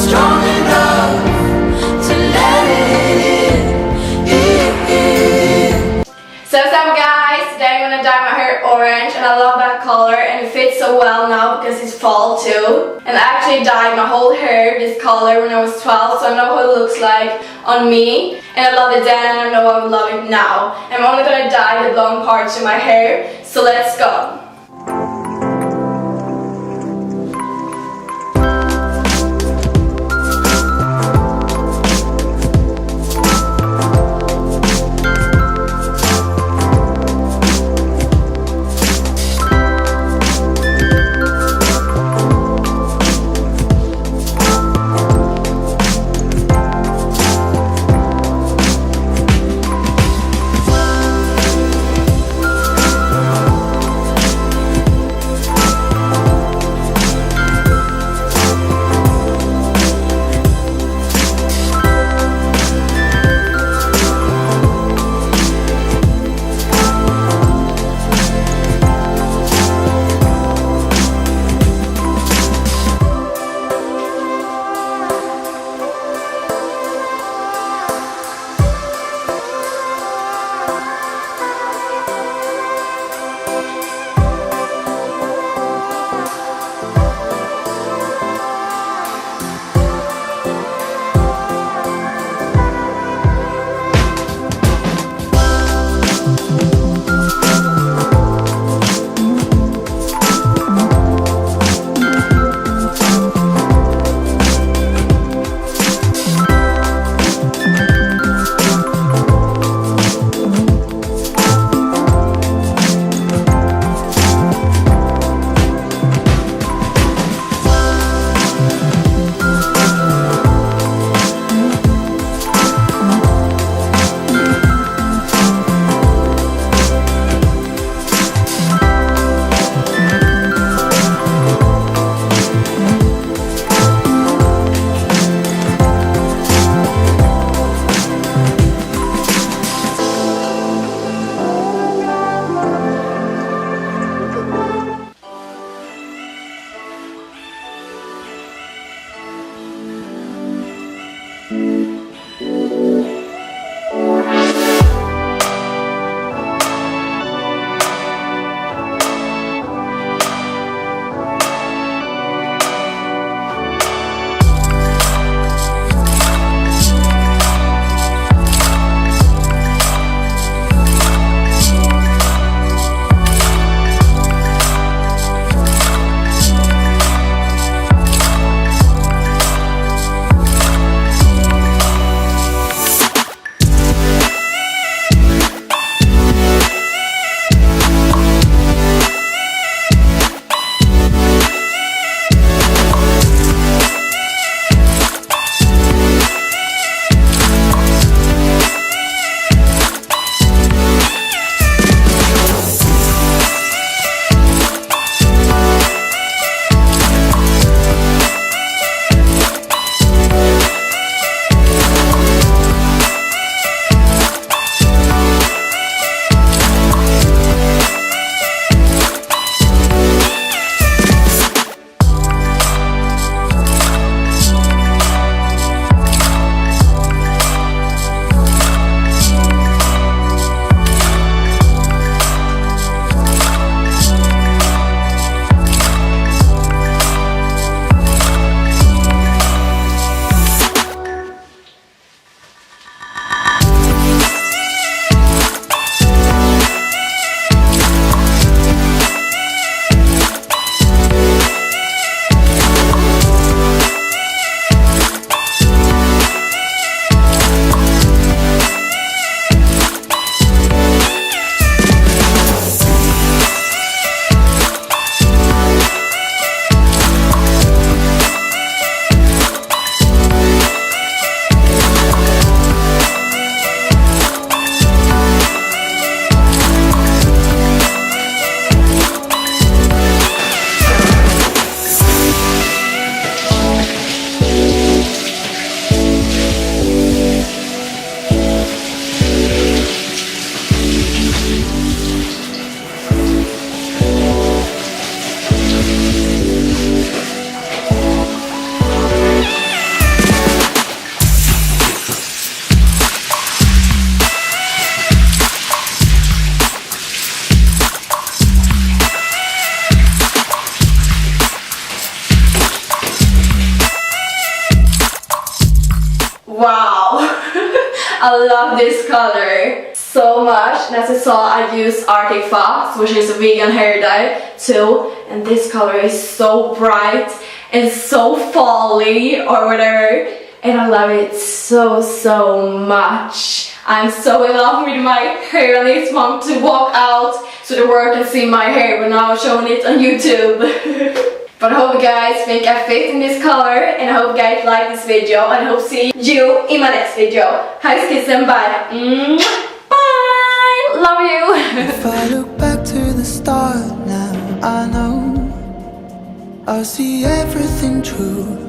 strong enough to let it in. So what's up guys, today I'm gonna dye my hair orange and I love that color and it fits so well now because it's fall too. And I actually dyed my whole hair this color when I was 12, so I know how it looks like on me. And I loved it then and I know I would love it now. I'm only gonna dye the blonde parts of my hair, so let's go. wow. I love this color so much. And as you saw, I use Arctic Fox, which is a vegan hair dye too, and this color is so bright and so fall-y or whatever, and I love it so much. I'm so in love with my hair, and I just want to walk out so the world can see my hair, but now I'm showing it on YouTube. But I hope you guys think I fit in this color, and I hope you guys like this video, and I hope to see you in my next video. Hugs, kiss and bye. Bye! Love you! If I look back to the start now, I know I'll see everything true.